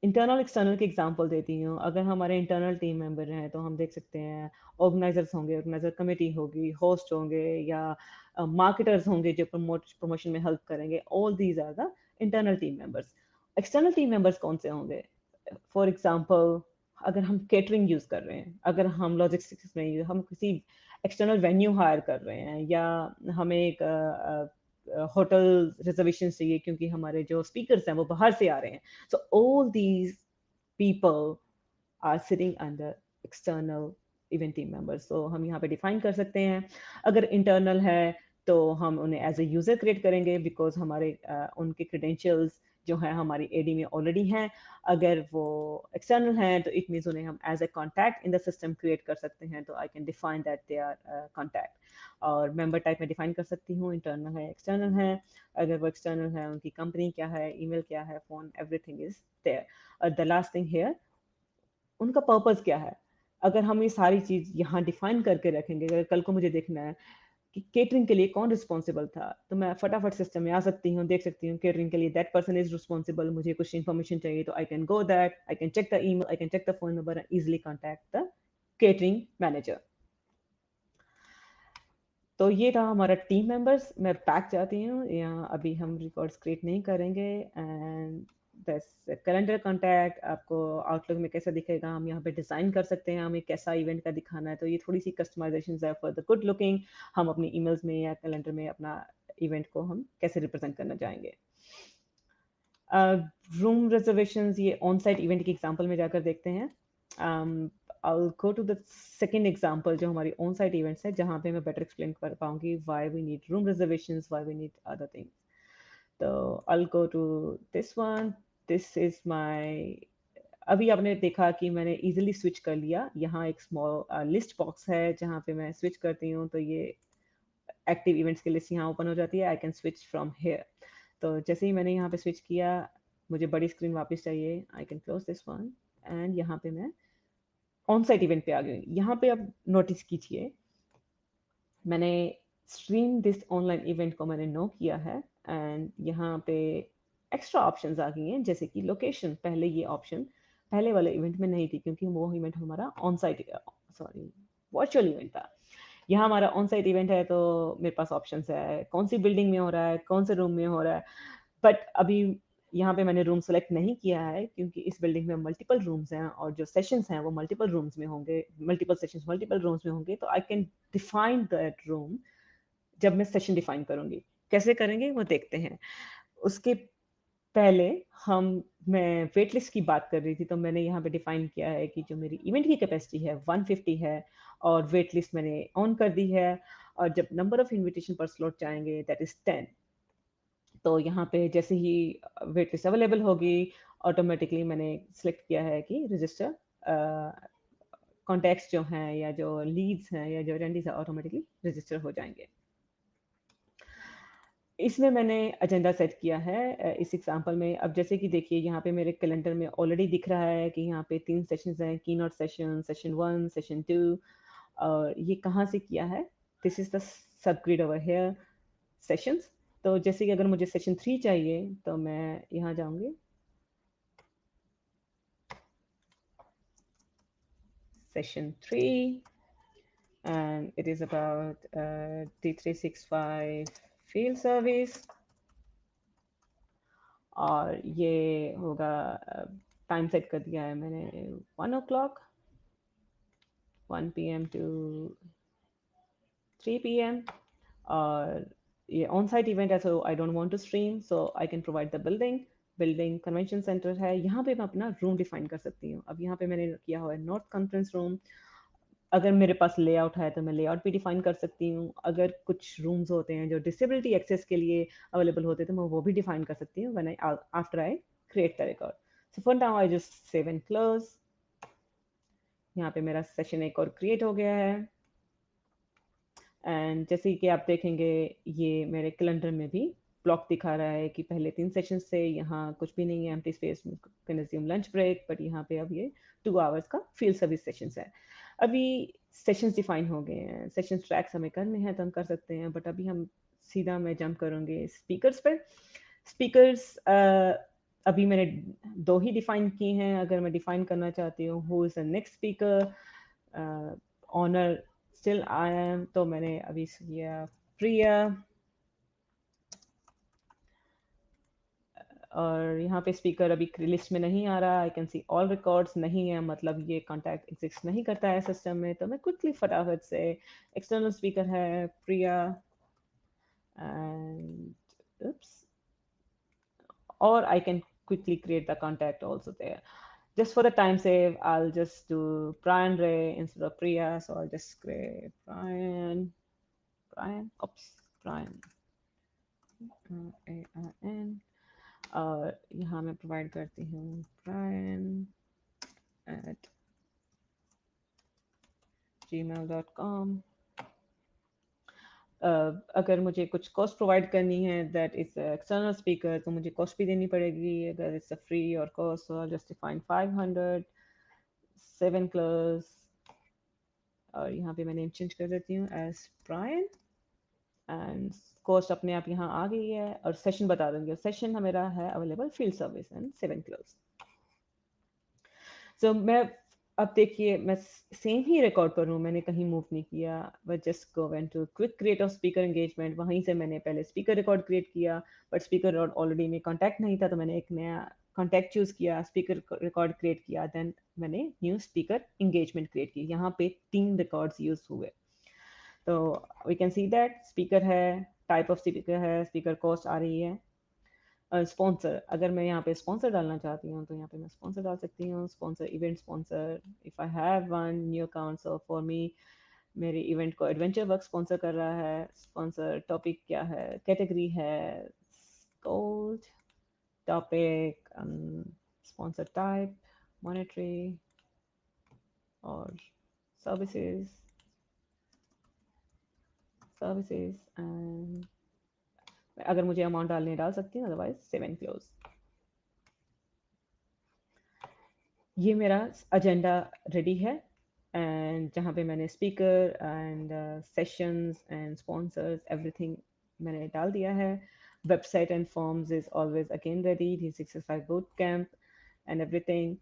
इंटरनल एक्सटर्नल की एग्जांपल देती हूँ। अगर हमारे इंटरनल टीम मेंबर हैं तो हम देख सकते हैं ऑर्गेनाइजर्स होंगे, ऑर्गेनाइजर कमेटी होगी, होस्ट होंगे या मार्केटर्स होंगे जो प्रमोशन में हेल्प करेंगे। All these are the internal team members. External team members कौन से होंगे? फॉर एग्जांपल, अगर हम केटरिंग यूज़ कर रहे हैं, अगर हम लॉजिस्टिक्स में हम किसी एक्सटर्नल वेन्यू हायर कर रहे हैं, या हमें एक होटल रिजर्वेशन चाहिए क्योंकि हमारे जो स्पीकर्स हैं वो बाहर से आ रहे हैं। So all these people are sitting under external event team members. So हम यहाँ पे डिफाइन कर सकते हैं। अगर इंटरनल है तो हम उन्हें एज ए यूजर क्रिएट करेंगे, बिकॉज हमारे उनके क्रेडेंशियल्स जो है हमारी एडी में ऑलरेडी हैं। अगर वो एक्सटर्नल हैं तो इट मीन्स उन्हें हम as a contact in the system create कर सकते हैं। तो I can define that they are contact. और मेंबर टाइप में डिफाइन कर सकती हूँ, इंटरनल है, एक्सटर्नल है। अगर वो एक्सटर्नल है, उनकी कंपनी क्या है, ईमेल क्या है, फोन, एवरीथिंग इज देयर। और द लास्ट थिंग हियर, उनका पर्पस क्या है। अगर हम ये सारी चीज यहाँ डिफाइन करके रखेंगे, अगर कल को मुझे देखना है कि केटरिंग के लिए कौन रिस्पॉन्सिबल था, तो मैं फटाफट सिस्टम में आ सकती हूँ, देख सकती हूँ केटरिंग के लिए दैट पर्सन इज रिस्पॉन्सिबल। मुझे कुछ इन्फॉर्मेशन चाहिए तो I can go that, I can check the email, I can check the phone number and easily contact the catering manager. तो ये था हमारा टीम मेंबर्स। मैं बैक जाती हूँ, यहाँ अभी हम रिकॉर्ड्स क्रिएट नहीं करेंगे। एंड दस कैलेंडर कॉन्टैक्ट आपको आउटलुक में कैसा दिखेगा, हम यहाँ पे डिज़ाइन कर सकते हैं हमें कैसा इवेंट का दिखाना है। तो ये थोड़ी सी कस्टमाइजेशन है फॉर द गुड लुकिंग। हम अपनी ईमेल्स में या कैलेंडर में अपना इवेंट को हम कैसे रिप्रेजेंट करना चाहेंगे। रूम रिजर्वेशंस, ये ऑन साइट इवेंट की एग्जांपल में जाकर देखते हैं। I'll go to the second example जो हमारी ऑन साइट इवेंट्स है, जहाँ पे मैं बेटर एक्सप्लेन कर पाऊंगी why we need room reservations, why we need other things. तो I'll go to this one. This is my, अभी आपने देखा कि मैंने इजीली स्विच कर लिया। यहाँ एक स्मॉल लिस्ट बॉक्स है जहाँ पे मैं स्विच करती हूँ तो ये एक्टिव इवेंट्स की लिस्ट यहाँ ओपन हो जाती है। I can switch from here. तो जैसे ही मैंने यहाँ पे स्विच किया, मुझे बड़ी स्क्रीन वापस चाहिए, I can close this one and यहाँ पे मैं ऑन साइट इवेंट पे आ गई। यहाँ पे अब नोटिस कीजिए, मैंने स्ट्रीम दिस ऑनलाइन इवेंट को मैंने नो किया है एंड यहाँ पे एक्स्ट्रा ऑप्शंस आ गई हैं जैसे कि लोकेशन। पहले ये ऑप्शन पहले वाले इवेंट में नहीं थी क्योंकि वो इवेंट हमारा on site, sorry, virtual event था। यहाँ हमारा ऑन साइट इवेंट है तो मेरे पास ऑप्शंस है कौन सी बिल्डिंग में हो रहा है, कौन से रूम में हो रहा है। बट अभी यहाँ पे मैंने रूम सेलेक्ट नहीं किया है क्योंकि इस बिल्डिंग में मल्टीपल रूम्स हैं और जो सेशंस हैं वो मल्टीपल रूम्स में होंगे, मल्टीपल सेशंस मल्टीपल रूम्स में होंगे। तो I can define that room जब मैं सेशन डिफाइन करूंगी। कैसे करेंगे वो देखते हैं। उसके पहले हम मैं वेट लिस्ट की बात कर रही थी तो मैंने यहाँ पे डिफाइन किया है कि जो मेरी इवेंट की कैपेसिटी है 150 है और वेट लिस्ट मैंने ऑन कर दी है। और जब नंबर ऑफ इनविटेशन पर स्लॉट चाहेंगे दैट इज 10। तो यहाँ पे जैसे ही वेट लिस्ट अवेलेबल होगी ऑटोमेटिकली मैंने सेलेक्ट किया है कि रजिस्टर कॉन्टैक्ट्स जो हैं या जो लीड्स हैं या जो अटेंडीज हैं ऑटोमेटिकली रजिस्टर हो जाएंगे। इसमें मैंने एजेंडा सेट किया है इस एग्जांपल में। अब जैसे कि देखिए यहाँ पे मेरे कैलेंडर में ऑलरेडी दिख रहा है कि यहाँ पे 3 सेशंस हैं, की नॉट सेशन, सेशन 1, सेशन 2। और ये कहाँ से किया है, this is the sub grid over here, sessions. तो जैसे कि अगर मुझे सेशन 3 चाहिए तो मैं यहाँ जाऊंगी, session 3 and it is about D365 field service। और ये होगा, टाइम सेट कर दिया है मैंने 1 o'clock, 1 p.m. to 3 p.m. और ये ऑन साइट इवेंट है so I don't want to stream, so I can provide the building. Building convention centre है। यहाँ पे मैं अपना रूम डिफाइन कर सकती हूँ। अब यहाँ पे मैंने किया हुआ है नॉर्थ कॉन्फ्रेंस रूम। अगर मेरे पास लेआउट है तो मैं लेआउट भी डिफाइन कर सकती हूँ। अगर कुछ रूम्स होते हैं जो डिसेबिलिटी एक्सेस के लिए अवेलेबल होते हैं तो मैं वो भी डिफाइन कर सकती हूँ when I after I create the record. So for now I just save and close. यहाँ पे मेरा सेशन एक और क्रिएट हो गया है एंड जैसे कि आप देखेंगे ये मेरे कैलेंडर में भी ब्लॉक दिखा रहा है कि पहले 3 सेशन से यहाँ कुछ भी नहीं है, empty space, can assume lunch break. But यहाँ पे अब ये 2 आवर्स का फील्ड सर्विस सेशंस है। अभी सेशंस डिफाइन हो गए हैं, सेशन ट्रैक्स हमें करने हैं तो हम कर सकते हैं। बट अभी हम सीधा मैं जंप करूँगी स्पीकर्स पर। स्पीकर्स अभी मैंने 2 ही डिफाइन किए हैं। अगर मैं डिफाइन करना चाहती हूँ who is the next speaker, owner still I am, तो मैंने अभी किया प्रिया। और यहाँ पे स्पीकर अभी लिस्ट में नहीं आ रहा। I can see all records नहीं है, मतलब ये कॉन्टैक्ट एग्जिस्ट नहीं करता है सिस्टम में। तो मैं क्विकली फटाफट से एक्सटर्नल स्पीकर है प्रिया and oops, or I can quickly create the contact also there. Just for the time save, I'll just do Brian Ray instead of Priya. So I'll just create Brian, ARN। और यहाँ मैं provide करती हूँ brian@gmail.com। अगर मुझे कुछ cost provide करनी है दैट इज एक्सटर्नल स्पीकर तो मुझे कॉस्ट भी देनी पड़ेगी। अगर इट्स अ फ्री और कॉस्ट और जस्टिफाइंग 500 7 क्लोज। और यहाँ पे मैं नेम चेंज कर देती हूँ एज ब्रायन एंड कॉस्ट अपने आप यहाँ आ गई है। और सेशन बता दूंगी, सेशन मेरा है available field service and 7 close. So मैं अब देखिए मैं सेम ही रिकॉर्ड पर हूँ, मैंने कहीं मूव नहीं किया। But just go went to quick create of speaker engagement, वहीं से मैंने पहले स्पीकर रिकॉर्ड क्रिएट किया। बट स्पीकर रिकॉर्ड ऑलरेडी में कॉन्टैक्ट नहीं था तो मैंने एक नया कॉन्टैक्ट चूज किया, स्पीकर रिकॉर्ड क्रिएट किया, देन मैंने न्यू स्पीकर एंगेजमेंट क्रिएट की। यहाँ पे 3 रिकॉर्ड्स यूज हुए। तो we can see that speaker है, टाइप ऑफ स्पीकर है, स्पीकर कॉस्ट आ रही है, स्पॉन्सर। अगर मैं यहाँ पे स्पॉन्सर डालना चाहती हूँ तो यहाँ पे मैं स्पॉन्सर डाल सकती हूँ, sponsor event sponsor. If I have one new account so for me, मेरे इवेंट को एडवेंचर वर्क स्पॉन्सर कर रहा है। स्पॉन्सर टॉपिक क्या है, कैटेगरी है gold topic, sponsor type, monetary, और services and अगर मुझे अमाउंट डालने डाल सकती हूँ, अदरवाइज सेव एंड क्लोज। ये मेरा एजेंडा रेडी है, एंड जहाँ पे मैंने speaker and sessions and sponsors everything मैंने डाल दिया है। Website and forms is always again ready, 365 boot camp and everything.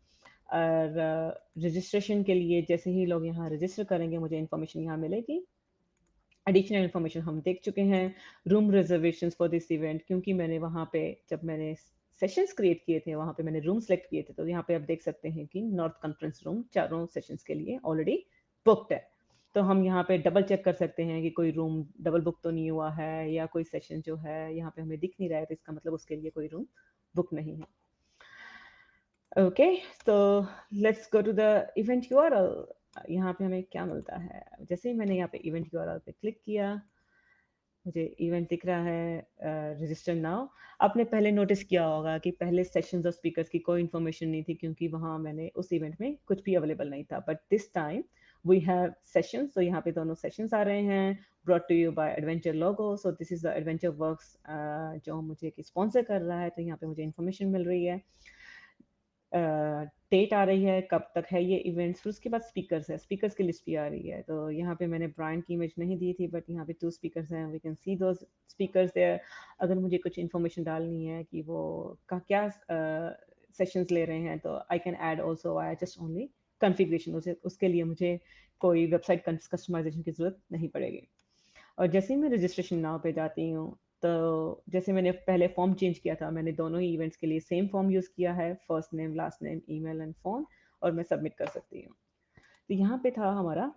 और रजिस्ट्रेशन के लिए जैसे ही लोग यहाँ रजिस्टर करेंगे, मुझे इन्फॉर्मेशन यहाँ मिलेगी। एडिशनल इन्फॉर्मेशन हम देख चुके हैं, room reservations for this event, क्योंकि मैंने वहाँ पे जब मैंने सेशंस क्रिएट किए थे, वहाँ पे मैंने रूम सेलेक्ट किए थे, तो यहाँ पे आप देख सकते हैं कि नॉर्थ कॉन्फ्रेंस रूम चारों सेशंस के लिए ऑलरेडी बुक्ड है। तो हम यहाँ पे डबल चेक कर सकते हैं कि कोई रूम डबल बुक तो नहीं हुआ है, या कोई सेशन जो है यहाँ पे हमें दिख नहीं रहा है, तो इसका मतलब उसके लिए कोई रूम बुक नहीं है। ओके, तो let's go to the event URL. यहाँ पे हमें क्या मिलता है? जैसे ही मैंने यहाँ पे इवेंट यूआरएल पे क्लिक किया, मुझे इवेंट दिख रहा है रजिस्टर नाउ। आपने पहले नोटिस किया होगा कि पहले सेशंस और स्पीकर्स की कोई इन्फॉर्मेशन नहीं थी, क्योंकि वहाँ मैंने उस इवेंट में कुछ भी अवेलेबल नहीं था। But this time we have sessions, तो यहाँ पे दोनों सेशंस आ रहे हैं, brought to you by Adventure logo. So this is the Adventure Works जो मुझे स्पॉन्सर कर रहा है, तो यहाँ पे मुझे इन्फॉर्मेशन मिल रही है, डेट आ रही है, कब तक है ये इवेंट्स, फिर उसके बाद स्पीकर्स है, स्पीकर्स की लिस्ट भी आ रही है। तो यहाँ पे मैंने ब्रांड की इमेज नहीं दी थी, बट यहाँ पे 2 स्पीकर्स हैं, we can see those speakers there. अगर मुझे कुछ इन्फॉर्मेशन डालनी है कि वो का क्या सेशंस ले रहे हैं, तो I can add also, I just only configuration, उसे उसके लिए मुझे कोई वेबसाइट कस्टमाइजेशन की ज़रूरत नहीं पड़ेगी। और जैसे ही मैं रजिस्ट्रेशन नाउ पे जाती हूँ, तो जैसे मैंने पहले फॉर्म चेंज किया था, मैंने दोनों ही इवेंट्स के लिए सेम फॉर्म यूज़ किया है, first name, last name, email and phone, और मैं सबमिट कर सकती हूँ। तो यहाँ पे था हमारा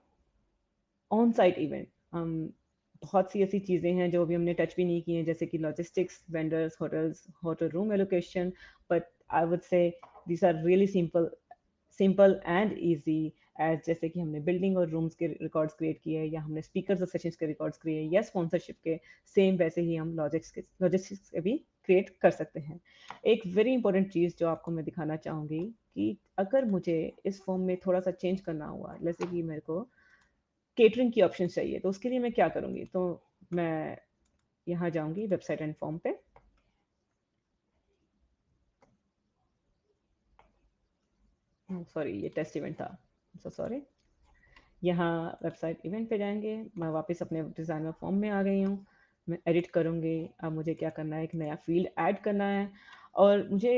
ऑन साइट इवेंट। हम बहुत सी ऐसी चीज़ें हैं जो अभी हमने टच भी नहीं की हैं, जैसे कि logistics, vendors, hotels, hotel room allocation, but I would say these are really simple and easy. As जैसे कि हमने बिल्डिंग और रूम्स के रिकॉर्ड्स क्रिएट किए, या हमने स्पीकर्स और सेशंस के रिकॉर्ड्स क्रिएट, या स्पॉन्सरशिप के, सेम वैसे ही हम लॉजिस्टिक्स के भी क्रिएट कर सकते हैं। एक वेरी इंपॉर्टेंट चीज़ जो आपको मैं दिखाना चाहूँगी, कि अगर मुझे इस फॉर्म में थोड़ा सा चेंज करना हुआ, जैसे कि मेरे को केटरिंग की ऑप्शन चाहिए, तो उसके लिए मैं क्या करूँगी? तो मैं यहाँ जाऊँगी वेबसाइट एंड फॉर्म पे, सॉरी ये टेस्ट इवेंट था, सो सॉरी। यहाँ वेबसाइट इवेंट पे जाएंगे, मैं वापस अपने डिज़ाइनर फॉर्म में आ गई हूँ, मैं एडिट करूँगी। अब मुझे क्या करना है, एक नया फील्ड ऐड करना है, और मुझे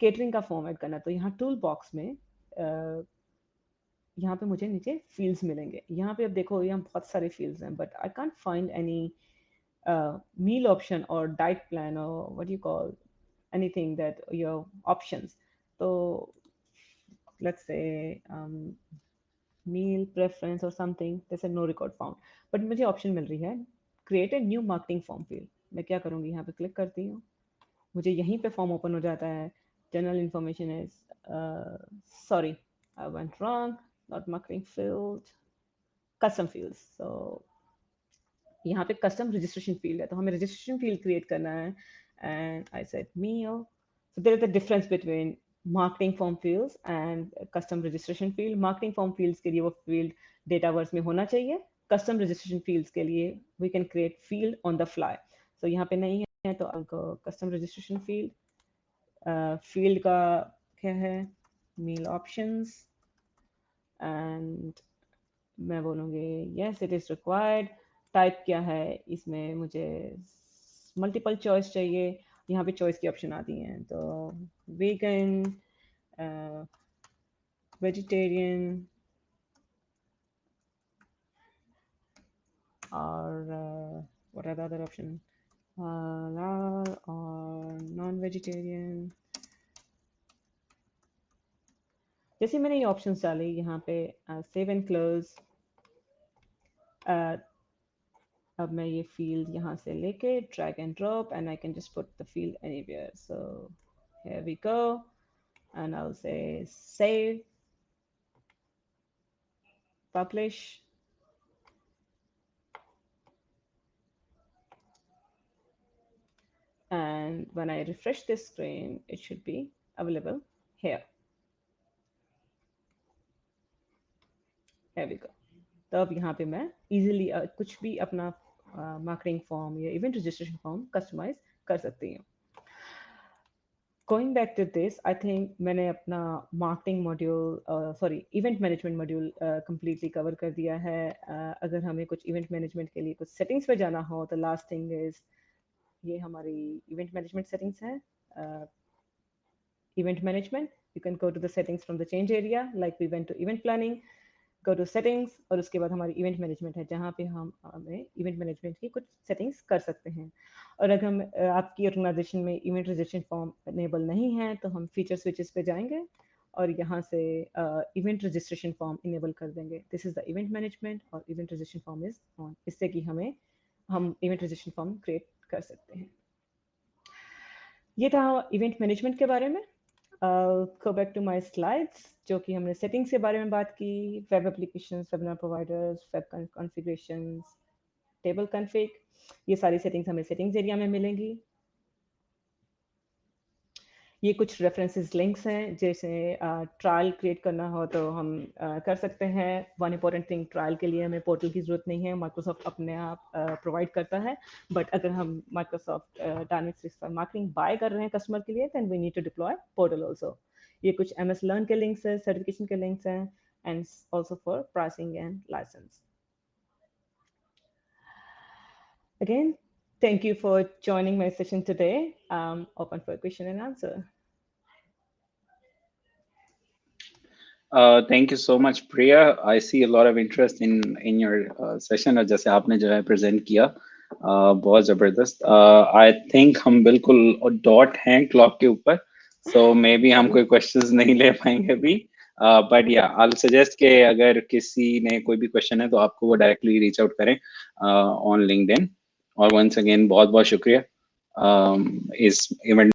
केटरिंग का फॉर्म ऐड करना है। तो यहाँ टूल बॉक्स में यहाँ पे मुझे नीचे फील्ड्स मिलेंगे। यहाँ पे अब देखो, यहाँ बहुत सारे फील्ड्स हैं, but I can't find any meal option or diet plan, or what do you call, anything that your options. So let's say meal preference or something, they said no record found, but मुझे option मिल रही है create a new marketing form field। मैं क्या करूँगी, यहाँ पे click करती हूँ, मुझे यहीं पे फॉर्म ओपन हो जाता है। General information is, sorry I went wrong, not marketing field, custom fields. So यहाँ पे कस्टम रजिस्ट्रेशन फील्ड है, तो हमें रजिस्ट्रेशन फील्ड क्रिएट करना है। And I said meal, so there is the difference between marketing form fields and custom registration field. Marketing form fields के लिए वो फील्ड डेटावर्स में होना चाहिए, कस्टम रजिस्ट्रेशन फील्ड्स के लिए we can create field on the fly. So यहाँ पे नहीं है, तो आपको कस्टम रजिस्ट्रेशन फील्ड, फील्ड का क्या है, मील ऑप्शंस, एंड मैं बोलूँगी yes it is required. Type क्या है, इसमें मुझे मल्टीपल चॉइस चाहिए, यहाँ पे चॉइस की ऑप्शन आती हैं, तो वेगन, वेजिटेरियन, और what are the other option, halal और नॉन वेजिटेरियन। जैसे मैंने ये ऑप्शंस डाले यहाँ पे, सेव एंड क्लोज, अब मैं ये फील्ड यहाँ से लेके drag and drop, and I can just put the field anywhere. So here we go, and I'll say save, publish, and when I refresh this screen, it should be available here. Here we go. तो अब यहाँ पे मैं easily कुछ भी अपना marketing form या event registration form customize कर सकती हूँ. Going back to this, I think मैंने अपना marketing module, event management module completely cover कर दिया है. अगर हमें कुछ event management के लिए कुछ settings पे जाना हो, तो last thing is ये हमारी event management settings है. Event management, you can go to the settings from the change area, like we went to event planning, go to settings, और उसके बाद हमारी event management है, जहाँ पे हम हमें event management की कुछ settings कर सकते हैं. और अगर हम आपकी organization में event registration form enable नहीं है, तो हम feature switches पे जाएंगे और यहाँ से event registration form enable कर देंगे. This is the event management और event registration form is on. इससे कि हम event registration form create कर सकते हैं. ये था event management के बारे में. Go back to my slides, जो कि हमने settings के बारे में बात की, web applications, webinar providers, web configurations, table config, ये सारी settings हमें settings area में मिलेंगी. ये कुछ references links हैं, जैसे trial create करना हो तो हम कर सकते हैं. One important thing, trial के लिए हमें portal की जरूरत नहीं है, Microsoft अपने आप provide करता है. But अगर हम Microsoft Dynamics 365 marketing buy कर रहे हैं customer के लिए, then we need to deploy portal also. ये कुछ MS Learn के links हैं, certification के links हैं, and also for pricing and license. Again, thank you for joining my session today. Open for question and answer. Thank you so much, Priya. I see a lot of interest in your session, और जैसे आपने जो है present किया, बहुत जबरदस्त. I think हम बिल्कुल डॉट हैं क्लॉक के ऊपर, so maybe हम कोई questions नहीं ले पाएंगे अभी. But yeah, I'll suggest कि अगर किसी ने कोई भी question है तो आपको वो directly reach out करें on LinkedIn. और once again बहुत बहुत शुक्रिया इस event